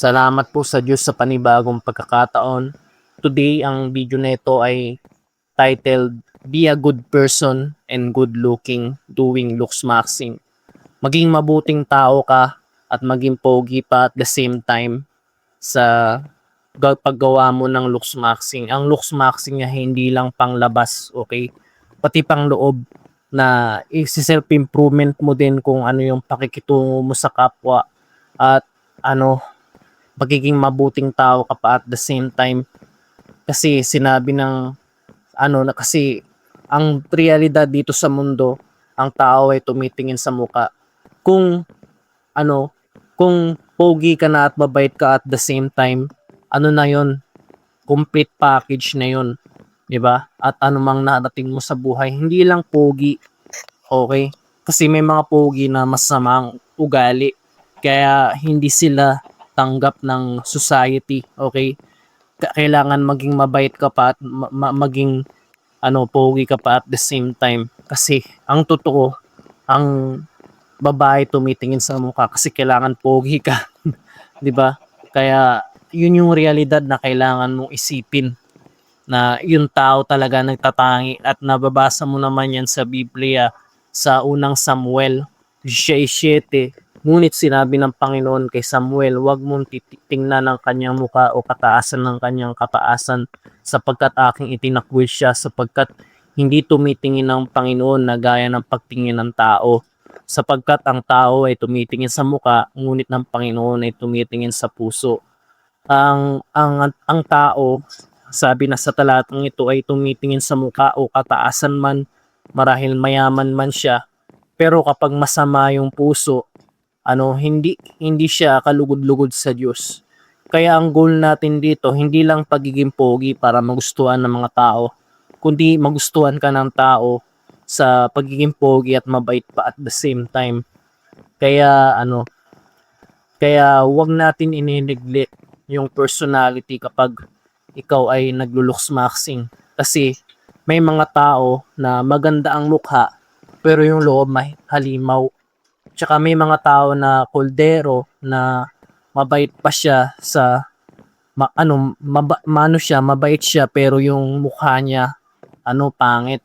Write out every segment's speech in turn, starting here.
Salamat po sa Diyos sa panibagong pagkakataon. Today, ang video na ito ay titled, Be a Good Person and Good Looking Doing Looks Maxing. Maging mabuting tao ka at maging pogi pa at the same time sa paggawa mo ng looks maxing. Ang looks maxing niya hindi lang panglabas, okay? Pati pang loob na self-improvement mo din kung ano yung pakikitungo mo sa kapwa at magiging mabuting tao ka pa at the same time. Kasi sinabi ng kasi ang realidad dito sa mundo, ang tao ay tumitingin sa muka. Kung kung pogi ka na at mabait ka at the same time, na yon, complete package na yon, 'di ba? At anumang narating mo sa buhay, hindi lang pogi, okay? Kasi may mga pogi na masamang ugali, kaya hindi sila tanggap ng society, okay? Kailangan maging mabait ka pa at maging pogi ka pa at the same time. Kasi ang totoo, ang babae tumitingin sa mukha kasi kailangan pogi ka. 'Di ba? Kaya yun yung realidad na kailangan mong isipin, na yung tao talaga nagtatangi, at nababasa mo naman yan sa Biblia sa unang Samuel 17. Ngunit sinabi ng Panginoon kay Samuel, huwag mong titingnan ng kanyang mukha o kataasan ng kanyang kataasan, sapagkat aking itinakwil siya, sapagkat hindi tumitingin ng Panginoon na gaya ng pagtingin ng tao. Sapagkat ang tao ay tumitingin sa mukha, ngunit ng Panginoon ay tumitingin sa puso. Ang tao, sabi na sa talatang ito, ay tumitingin sa mukha o kataasan man, marahil mayaman man siya, pero kapag masama yung puso, hindi siya kalugod-lugod sa Diyos. Kaya ang goal natin dito, hindi lang pagiging pogi para magustuhan ng mga tao, kundi magustuhan ka ng tao sa pagiging pogi at mabait pa at the same time. Kaya kaya wag natin inineglect yung personality kapag ikaw ay naglo-looks maxing. Kasi may mga tao na maganda ang mukha pero yung loob may halimaw. Tsaka may mga tao na koldero na mabait pa siya sa mabait siya pero yung mukha niya pangit.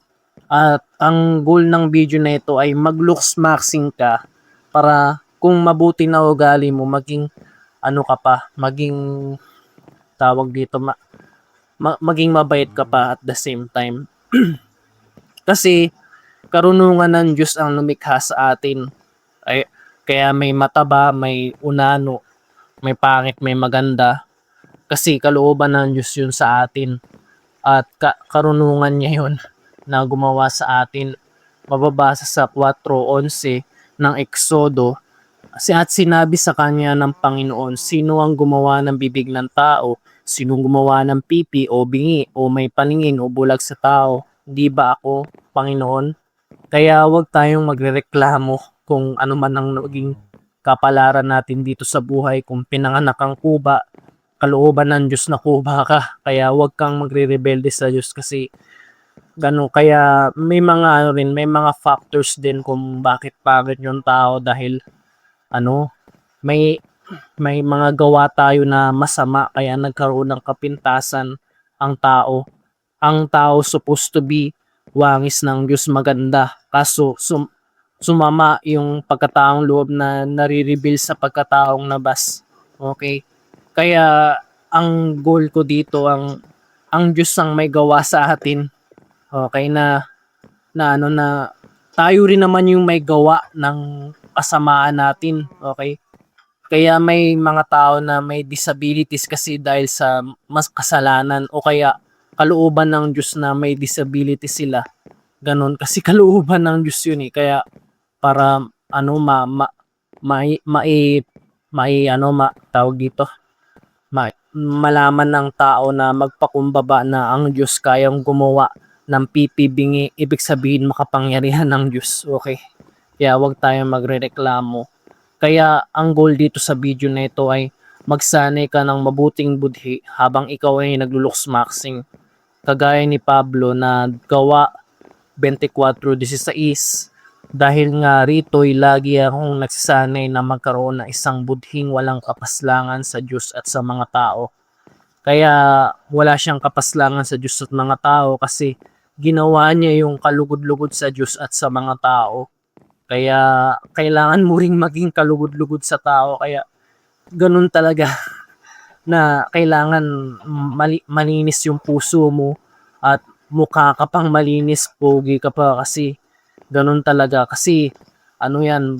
At ang goal ng video na ito ay mag-looks maxing ka para kung mabuti na ugali mo, maging maging tawag dito, maging mabait ka pa at the same time. Kasi karunungan ng Diyos ang lumikha sa atin. Kaya may mataba, may unano, may pangit, may maganda. Kasi kalooban ng Diyos yun sa atin. At karunungan niya yun na gumawa sa atin. Mababasa sa 4:11 ng Exodo. At sinabi sa kanya ng Panginoon, sino ang gumawa ng bibig ng tao? Sinong gumawa ng pipi o bingi o may paningin o bulag sa tao? Di ba ako, Panginoon? Kaya huwag tayong magrereklamo kung ano man ang naging kapalaran natin dito sa buhay. Kung pinanganak kang kuba, kalooban ng Diyos na kuba ka. Kaya huwag kang magre-rebelde sa Diyos kasi kaya may mga may mga factors din kung bakit pangit yung tao, dahil may mga gawa tayo na masama kaya nagkaroon ng kapintasan ang tao. Ang tao supposed to be wangis ng Diyos, maganda. Kaso sumama yung pagkataong loob na nare-reveal sa pagkataong labas. Okay? Kaya ang goal ko dito, ang Diyos ang may gawa sa atin. Okay, na tayo rin naman yung may gawa ng kasamaan natin. Okay? Kaya may mga tao na may disabilities kasi dahil sa mas kasalanan, o kaya kalooban ng Diyos na may disability sila. Ganon, kasi kalooban ng Diyos yun eh. Kaya para tawag dito, malaman ng tao na magpakumbaba na ang Diyos kayang gumawa ng pipibingi, ibig sabihin makapangyarihan ng Diyos. Okay? Kaya wag tayong magrereklamo. Kaya ang goal dito sa video na ito ay magsanay ka ng mabuting budhi habang ikaw ay naglo-looks maxing. Kagaya ni Pablo na Gawa 24:16, Dahil nga rito'y lagi akong nagsasanay na magkaroon ng isang budhing walang kapaslangan sa Diyos at sa mga tao. Kaya wala siyang kapaslangan sa Diyos at mga tao kasi ginawa niya yung kalugod-lugod sa Diyos at sa mga tao. Kaya kailangan mo ring maging kalugod-lugod sa tao. Kaya ganun talaga na kailangan malinis yung puso mo at mukha ka pang malinis, pogi ka pa kasi ganun talaga. Kasi ano yan,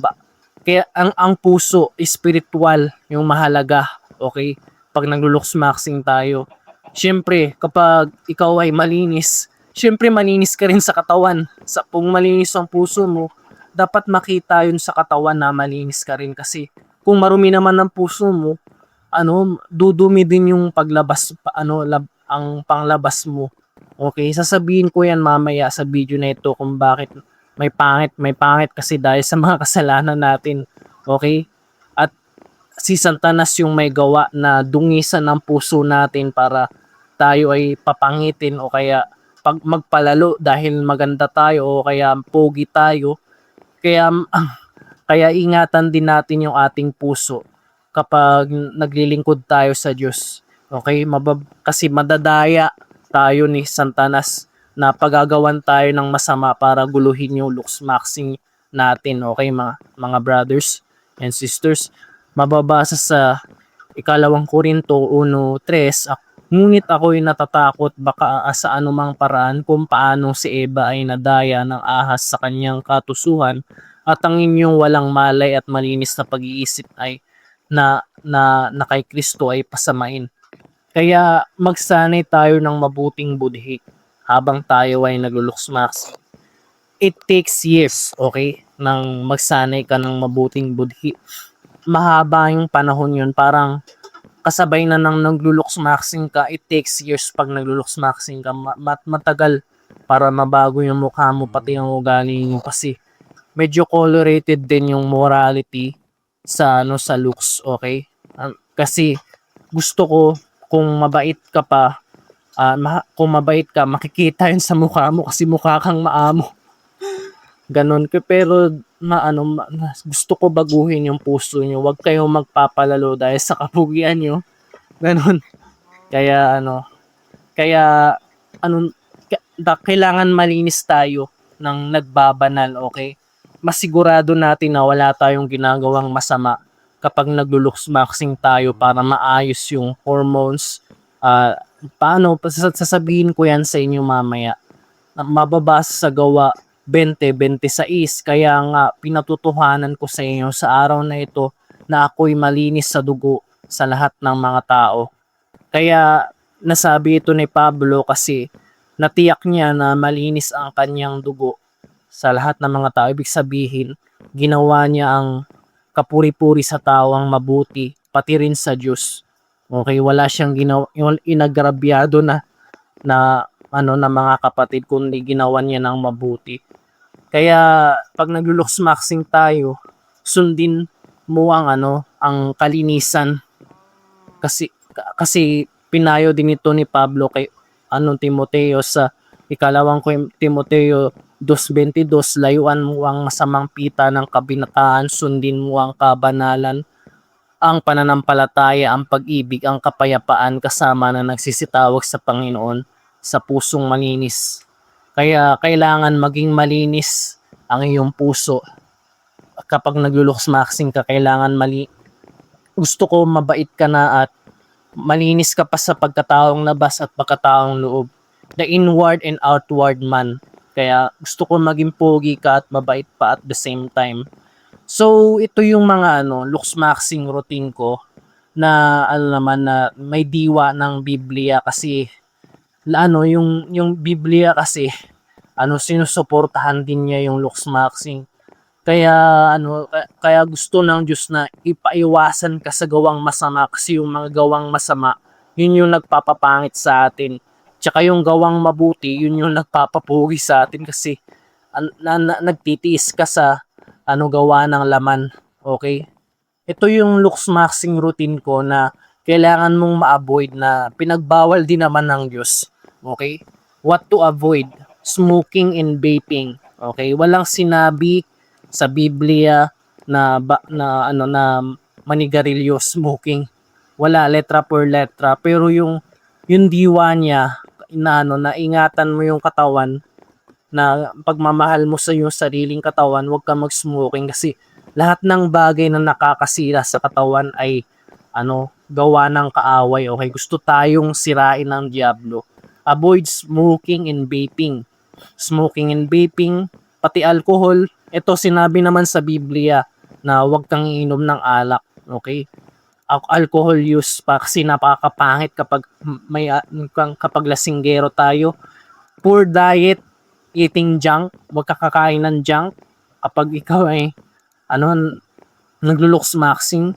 kaya ang puso, spiritual yung mahalaga, okay? Pag naglo-looks maxing tayo. Siyempre, kapag ikaw ay malinis, siyempre malinis ka rin sa katawan. Kung malinis ang puso mo, dapat makita yun sa katawan na malinis ka rin kasi kung marumi naman ang puso mo, dudumi din yung paglabas, ang panglabas mo. Okay, sasabihin ko yan mamaya sa video na ito kung bakit may pangit kasi dahil sa mga kasalanan natin. Okay? At si Satanas yung may gawa na dungisan ng puso natin para tayo ay papangitin o kaya pag magpalalo dahil maganda tayo o kaya pogi tayo. Kaya ingatan din natin yung ating puso kapag naglilingkod tayo sa Diyos. Okay? Kasi madadaya tayo ni Satanas na pagagawan tayo ng masama para guluhin yung looks maxing natin. Okay, mga brothers and sisters? Mababasa sa 2 Korinto 1:3, ngunit ako'y natatakot baka sa anumang paraan kung paano si Eva ay nadaya ng ahas sa kanyang katusuhan at ang inyong walang malay at malinis na pag-iisip ay na kay Kristo ay pasamain. Kaya magsanay tayo ng mabuting budhi habang tayo ay naglo-looks-maxing. It takes years, okay, nang magsanay ka ng mabuting budhi. Mahaba yung panahon yun, parang kasabay na nang naglo-looks-maxing ka, it takes years pag naglo-looks-maxing ka. Matagal para mabago yung mukha mo, pati yung ugali mo kasi medyo colorated din yung morality sa looks, okay? Kasi gusto ko kung mabait ka pa, kung mabait ka, makikita yun sa mukha mo kasi mukha kang maamo. Ganon. Pero gusto ko baguhin yung puso nyo. Huwag kayong magpapalalo dahil sa kapugian nyo. Ganon. Kaya kailangan malinis tayo ng nagbabanal, okay? Masigurado natin na wala tayong ginagawang masama kapag naglo-looks-maxing tayo para maayos yung hormones. Paano? Sasabihin ko yan sa inyo mamaya. Mababasa sa Gawa 20:26. Kaya nga pinatutuhanan ko sa inyo sa araw na ito na ako'y malinis sa dugo sa lahat ng mga tao. Kaya nasabi ito ni Pablo kasi natiyak niya na malinis ang kanyang dugo sa lahat ng mga tao. Ibig sabihin, ginawa niya ang kapuri-puri sa tao ang mabuti, pati rin sa Diyos. Okay, wala siyang inagrabyado na mga kapatid, kundi ginawa niya ng mabuti. Kaya pag naglo-looks-maxing tayo, sundin mo ang kalinisan. Kasi pinayo din ito ni Pablo kay Timoteo sa 2 Timoteo 2:22, layuan mo ang masamang pita ng kabinataan, sundin mo ang kabanalan, ang pananampalataya, ang pag-ibig, ang kapayapaan, kasama na nagsisitawag sa Panginoon sa pusong malinis. Kaya kailangan maging malinis ang iyong puso. Kapag naglo-looks-maxing ka, kailangan gusto ko mabait ka na at malinis ka pa sa pagkataong labas at pagkataong loob. The inward and outward man. Kaya gusto ko maging pogi ka at mabait pa at the same time. So ito yung mga looks-maxing routine ko na na may diwa ng Biblia kasi yung Biblia kasi sinusuportahan din niya yung looks-maxing. Kaya gusto ng Diyos na ipaiwasan ka sa gawang masama kasi yung mga gawang masama, yun yung nagpapapangit sa atin. Tsaka yung gawang mabuti, yun yung nagpapapugi sa atin kasi nagtitiis ka sa gawa ng laman. Okay? Ito yung looks-maxing routine ko na kailangan mong ma-avoid na pinagbawal din naman ng Diyos. Okay? What to avoid? Smoking and vaping. Okay? Walang sinabi sa Biblia na manigarilyo, smoking. Wala, letra per letra. Pero yung diwa niya na ingatan mo yung katawan, na pagmamahal mo sa iyong sariling katawan, huwag ka mag-smoking kasi lahat ng bagay na nakakasira sa katawan ay gawa ng kaaway. Okay, gusto tayong sirain ng diablo. Avoid smoking and vaping. Smoking and vaping, pati alcohol, ito sinabi naman sa Biblia na huwag kang iinom ng alak. Okay? Alcohol use pa kasi napakapangit kapag lasinggero tayo. Poor diet, eating junk, huwag ka kakain ng junk kapag ikaw ay naglulux maxing,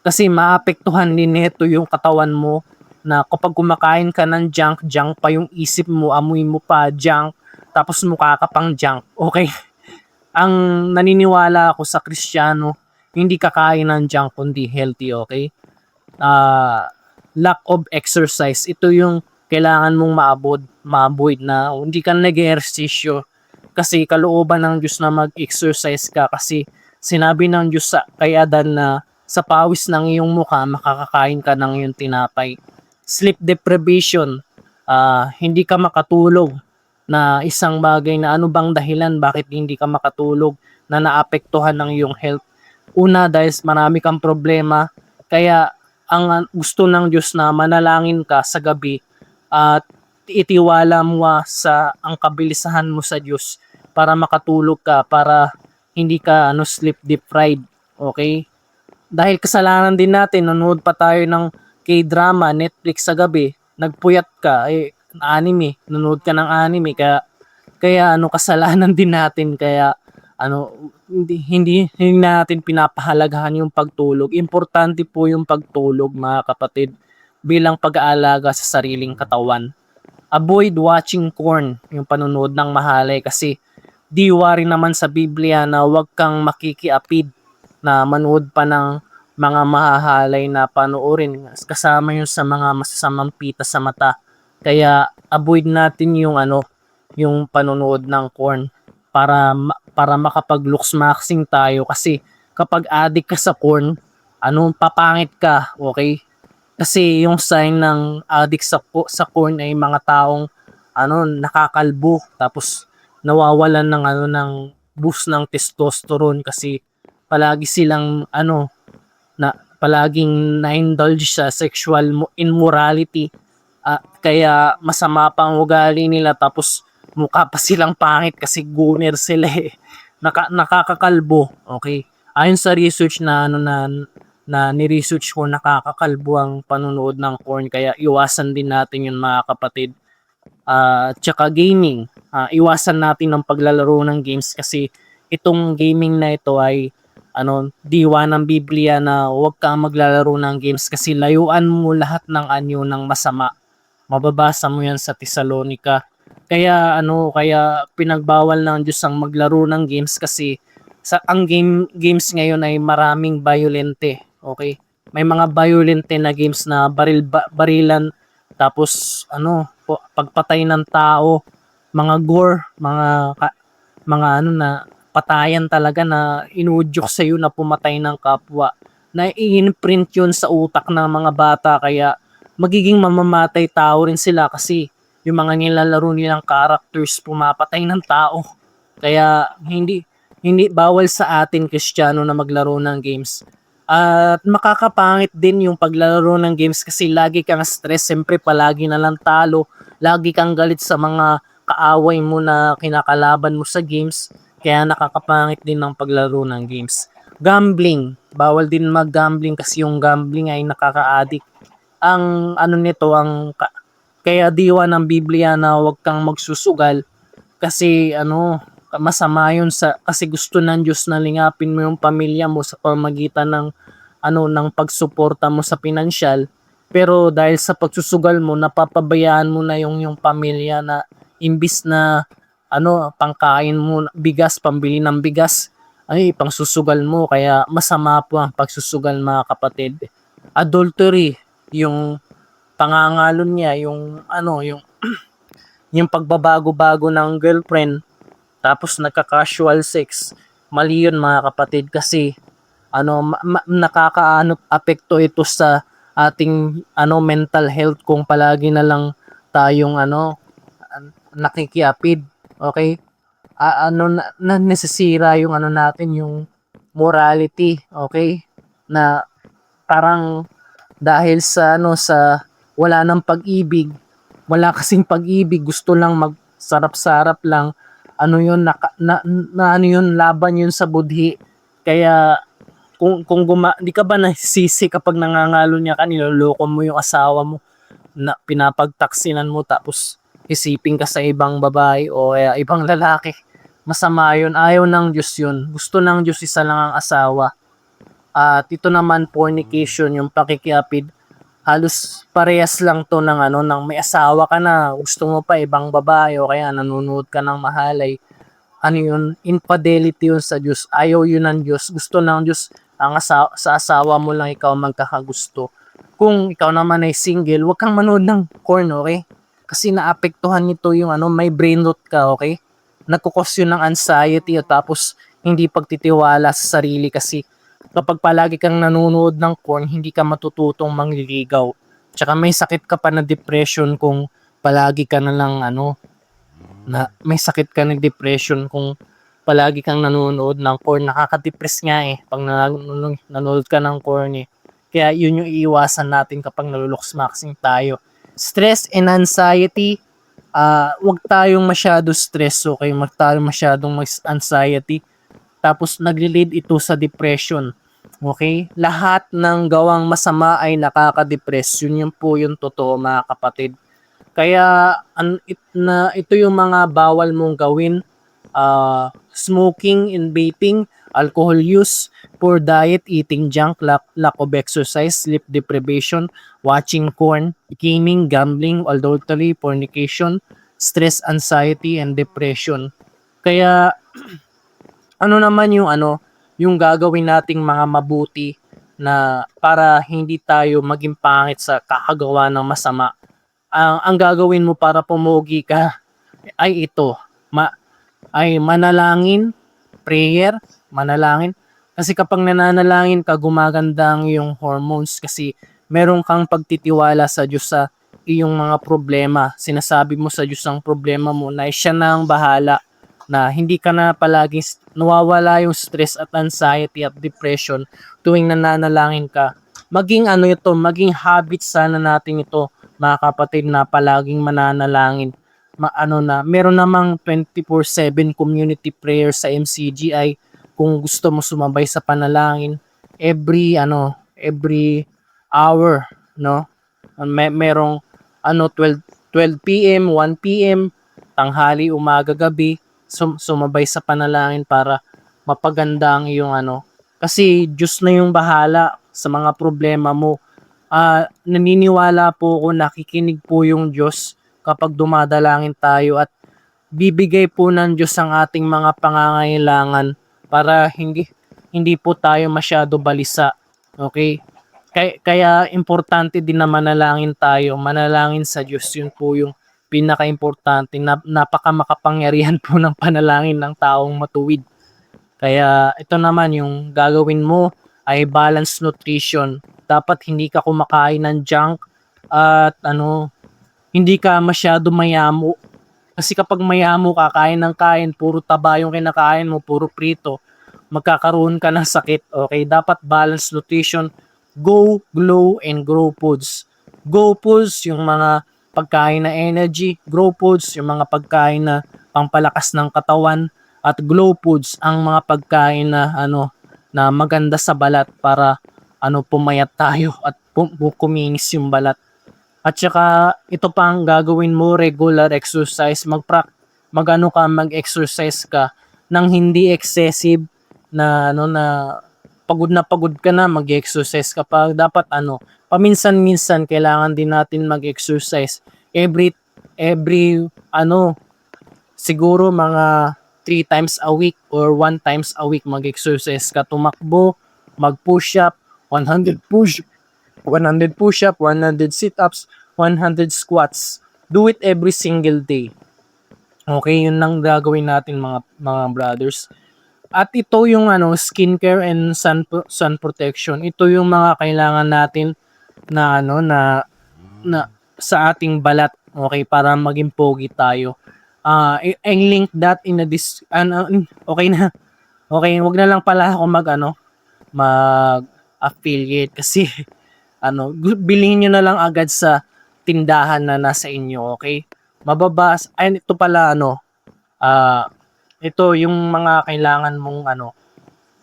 kasi maapektuhan din nito yung katawan mo na kapag kumakain ka ng junk pa yung isip mo, amoy mo pa junk, tapos mukha ka pang junk. Okay? Ang naniniwala ako sa Kristiyano, hindi kakain ng junk kundi healthy, okay? Lack of exercise, ito yung kailangan mong ma-avoid na hindi ka nag-ehersisyo kasi kalooban ng Diyos na mag-exercise ka, kasi sinabi ng Diyos kay Adan na sa pawis ng iyong mukha makakakain ka ng iyong tinapay. Sleep deprivation, hindi ka makatulog, na isang bagay na ano bang dahilan bakit hindi ka makatulog na naapektuhan ng iyong health. Una, dahil marami kang problema, kaya ang gusto ng Diyos na manalangin ka sa gabi at itiwala mo sa ang kabilisahan mo sa Diyos para makatulog ka, para hindi ka sleep deprived. Okay? Dahil kasalanan din natin, nanonood pa tayo ng K-drama, Netflix sa gabi, nagpuyat ka, anime, nanonood ka ng anime, kaya kasalanan din natin, kaya hindi natin pinapahalagahan yung pagtulog. Importante po yung pagtulog, mga kapatid, bilang pag-aalaga sa sariling katawan. Avoid watching porn, yung panonood ng mahalay, kasi diwa rin naman sa Biblia na huwag kang makikiapid na manood pa ng mga mahahalay na panoorin, kasama yung sa mga masasamang pita sa mata. Kaya avoid natin yung panonood ng porn para makapag-looks maxing tayo, kasi kapag addict ka sa porn, papangit ka, okay? Kasi yung sign ng addict sa porn ay mga taong nakakalbo, tapos nawawalan ng boost ng testosterone, kasi palagi silang palaging na-indulge sa sexual immorality, kaya masama pa ang ugali nila, tapos mukha pa silang pangit kasi gooner sila nakakakalbo. Okay, ayon sa research na ni-research ko, nakakakalbo ang panonood ng porn, kaya iwasan din natin yun, mga kapatid. Tsaka gaming, iwasan natin ng paglalaro ng games, kasi itong gaming na ito ay diwa ng Biblia na huwag kang maglalaro ng games, kasi layuan mo lahat ng anyo ng masama. Mababasa mo yan sa Tesalonica. Kaya pinagbawal ng Diyos ang maglaro ng games, kasi ang games ngayon ay maraming violente. Okay? May mga violente na games na barilan, tapos pagpatay ng tao, mga gore, mga na patayan talaga, na inuudyok sa iyo na pumatay ng kapwa, na i-imprint yun sa utak ng mga bata, kaya magiging mamamatay tao rin sila, kasi yung mga nilalaro nilang characters pumapatay ng tao. Kaya hindi bawal sa atin Kristiyano na maglaro ng games. At makakapangit din yung paglalaro ng games, kasi lagi kang stress, siyempre palagi na lang talo, lagi kang galit sa mga kaaway mo na kinakalaban mo sa games, kaya nakakapangit din ng paglaro ng games. Gambling, bawal din mag-gambling, kasi yung gambling ay nakaka-addict. Ang kaya diwa ng Biblia na huwag kang magsusugal, kasi masama yun, kasi gusto ng Diyos na lingapin mo yung pamilya mo sa pamamagitan ng pagsuporta mo sa pinansyal. Pero dahil sa pagsusugal mo, napapabayaan mo na yung pamilya, na imbis na pangkain mo bigas, pambili ng bigas, ay pangsusugal mo, kaya masama po ang pagsusugal, mga kapatid. Adultery, yung pangangalon niya, yung pagbabago-bago ng girlfriend, tapos nagka-casual sex, Mali yun mga kapatid kasi nakakaano apekto ito sa ating mental health kung palagi na lang tayong nakikiapid. Okay? Nasisira yung natin, yung morality, okay? Na parang dahil sa wala nang pag-ibig, wala kasing pag-ibig, gusto lang magsarap-sarap lang. Yun, ano yun, laban yun sa budhi. Kaya kung di ka ba nasisi kapag nangangalo niya ka, niloloko mo yung asawa mo, na pinapagtaksinan mo, tapos isipin ka sa ibang babae o ibang lalaki. Masama yun. Ayaw ng Diyos yun. Gusto ng Diyos isa lang ang asawa. At ito naman, fornication, yung pakikiapid, halos parehas lang to ng ng may asawa ka na, gusto mo pa ibang babae o kaya nanonood ka ng mahalay. Yun, infidelity yun sa Diyos. Ayaw yun ng Diyos. Gusto ng Diyos sa asawa mo lang ikaw magkakagusto. Kung ikaw naman ay single, huwag kang manood ng porn, okay? Kasi naapektuhan nito yung may brain rot ka, okay? Nagkukos yun ng anxiety at tapos hindi pagtitiwala sa sarili kasi kapag palagi kang nanonood ng porn, hindi ka matututong mangliligaw. Tsaka may sakit ka pa na depression kung palagi ka na lang may sakit ka ng depression kung palagi kang nanonood ng porn. Nakaka-depress nga pag nanonood ka ng porn Kaya yun yung iiwasan natin kapag naluluksmaxing tayo. Stress and anxiety, wag tayong masyado stress, okay? Wag tayong masyadong anxiety. Tapos nagle-lead ito sa depression. Okay? Lahat ng gawang masama ay nakaka-depress. Yun po yung totoo mga kapatid. Kaya ito yung mga bawal mong gawin. Smoking and vaping, alcohol use, poor diet, eating junk, lack of exercise, sleep deprivation, watching porn, gaming, gambling, adultery, fornication, stress, anxiety, and depression. Kaya naman yung gagawin nating mga mabuti na para hindi tayo maging pangit sa kakagawa ng masama. Ang gagawin mo para pumugi ka ay ito, ay manalangin, prayer, manalangin. Kasi kapag nananalangin ka, gumaganda ang iyong hormones kasi meron kang pagtitiwala sa Diyos sa iyong mga problema. Sinasabi mo sa Diyos ang problema mo na siya na ang bahala, na hindi ka na palaging nawawala yung stress at anxiety at depression tuwing nananalangin ka. Maging maging habit sana natin ito mga kapatid na palaging mananalangin. Meron namang 24/7 community prayer sa MCGI kung gusto mo sumabay sa panalangin every hour, no? Merong 12 PM, 1 PM, tanghali, umaga, gabi, sumabay sa panalangin para mapaganda ang iyong kasi Diyos na yung bahala sa mga problema mo. Naniniwala po ako, nakikinig po yung Diyos kapag dumadalangin tayo at bibigay po ng Diyos ang ating mga pangangailangan para hindi po tayo masyado balisa. Okay? Kaya importante din na manalangin tayo, manalangin sa Diyos. Yun po yung pinaka-importante. Napaka makapangyarihan po ng panalangin ng taong matuwid. Kaya ito naman yung gagawin mo ay balanced nutrition. Dapat hindi ka kumakain ng junk at hindi ka masyado mayamo. Kasi kapag mayamo ka, kain ng kain, puro taba yung kinakain mo, puro prito, magkakaroon ka ng sakit. Okay, dapat balanced nutrition. Go, glow, and grow foods. Go foods, yung mga pagkain na energy. Grow foods, yung mga pagkain na pampalakas ng katawan. At glow foods, ang mga pagkain na na maganda sa balat para pumayat tayo at kuminis yung balat. At saka ito pang gagawin mo, regular exercise, mag-exercise ka nang hindi excessive na pagod ka na, mag-exercise ka pa. Dapat paminsan-minsan kailangan din natin mag-exercise. Every siguro mga 3 times a week or 1 times a week mag-exercise ka, tumakbo, mag-push up, 100 push 100 sit-ups, 100 squats. Do it every single day. Okay, yun lang gagawin natin mga brothers. At ito yung skincare and sun protection. Ito yung mga kailangan natin na na sa ating balat, okay, para maging pogi tayo. I link that in a okay na. Okay, wag na lang pala ako mag-affiliate kasi bilhin niyo na lang agad sa tindahan na nasa inyo, okay? Mababas, ay ito pala ito yung mga kailangan mong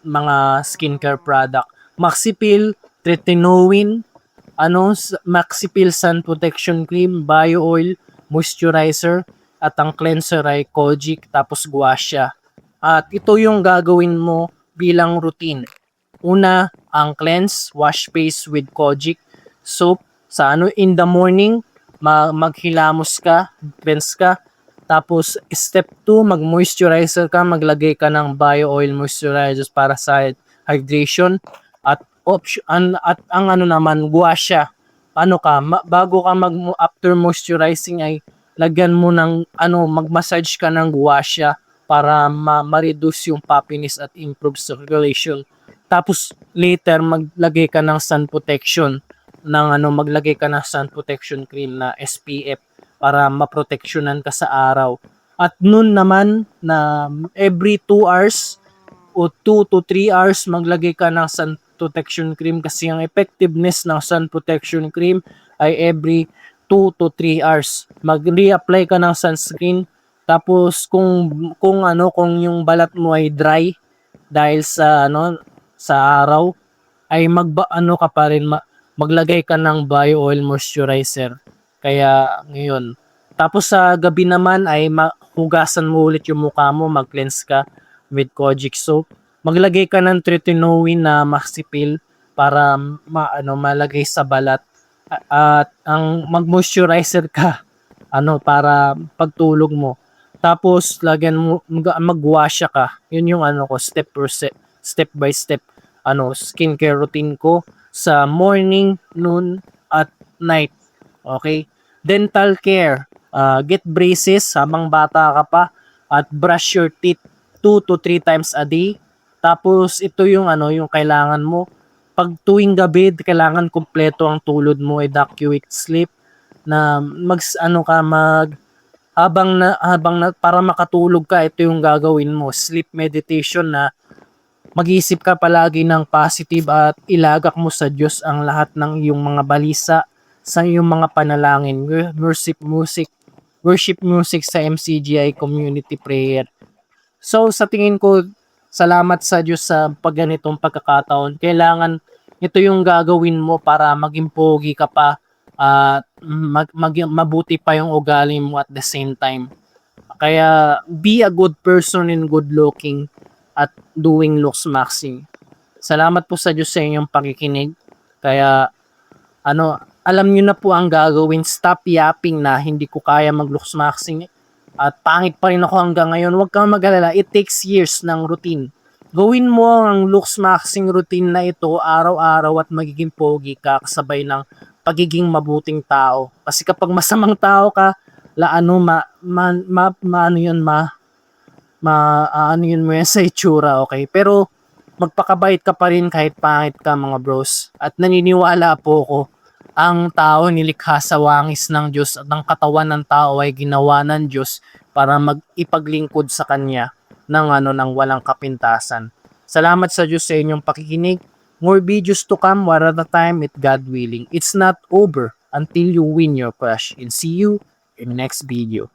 mga skincare product. Maxipil, Tretinoin, Maxipil Sun Protection Cream, Bio Oil, Moisturizer, at ang cleanser ay Kojic, tapos Gua Sha. At ito yung gagawin mo bilang routine. Una, ang cleanse, wash face with Kojic soap. Sa in the morning, maghilamos ka, cleanse ka. Tapos, step 2, mag-moisturizer ka, maglagay ka ng bio oil moisturizer para sa hydration. At ang naman, Gua Sha. Bago ka after moisturizing ay lagyan mo ng mag-massage ka ng Gua Sha para ma-reduce yung puffiness at improve circulation. Tapos later maglagay ka ng sun protection maglagay ka ng sun protection cream na SPF para maproteksyonan ka sa araw. At noon naman na every 2 hours o 2 to 3 hours maglagay ka ng sun protection cream kasi ang effectiveness ng sun protection cream ay every 2 to 3 hours. Mag-reapply ka ng sunscreen. Tapos kung yung balat mo ay dry dahil sa sa araw ay ka pa rin maglagay ka ng bio oil moisturizer. Kaya ngayon. Tapos sa gabi naman ay hugasan mo ulit yung mukha mo, mag-cleanse ka with Kojic soap. Maglagay ka ng Tretinoin na Maxipil para malagay sa balat. At ang mag-moisturizer ka para pagtulog mo. Tapos lagyan mo mag-wash ka. Yun yung step by step skincare routine ko sa morning, noon at night. Okay? Dental care. Get braces habang bata ka pa at brush your teeth 2 to 3 times a day. Tapos ito yung yung kailangan mo pag tuwing gabi, kailangan kumpleto ang tulog mo, adequate sleep na para makatulog ka, ito yung gagawin mo, sleep meditation na mag-iisip ka palagi ng positive at ilagak mo sa Diyos ang lahat ng iyong mga balisa sa iyong mga panalangin. Worship music sa MCGI Community Prayer. So sa tingin ko, salamat sa Diyos sa pagganitong pagkakataon. Kailangan ito yung gagawin mo para maging pogi ka pa at mabuti pa yung ugali mo at the same time. Kaya be a good person and good looking at doing looks maxing. Salamat po sa Diyos sa inyong pakikinig. Kaya alam niyo na po ang gagawin. Stop yapping na hindi ko kaya mag-looks maxing at pangit pa rin ako hanggang ngayon. Huwag kang mag-alala. It takes years ng routine. Gawin mo ang looks maxing routine na ito araw-araw at magiging pogi ka kasabay ng pagiging mabuting tao. Kasi kapag masamang tao ka, yun mo yan sa itsura, okay? Pero magpakabait ka pa rin kahit pangit ka, mga bros. At naniniwala po ko, ang tao nilikha sa wangis ng Diyos at ang katawan ng tao ay ginawa ng Diyos para ipaglingkod sa Kanya ng walang kapintasan. Salamat sa Diyos sa inyong pakikinig. More videos to come, one at a time, with God willing. It's not over until you win your crush. And see you in the next video.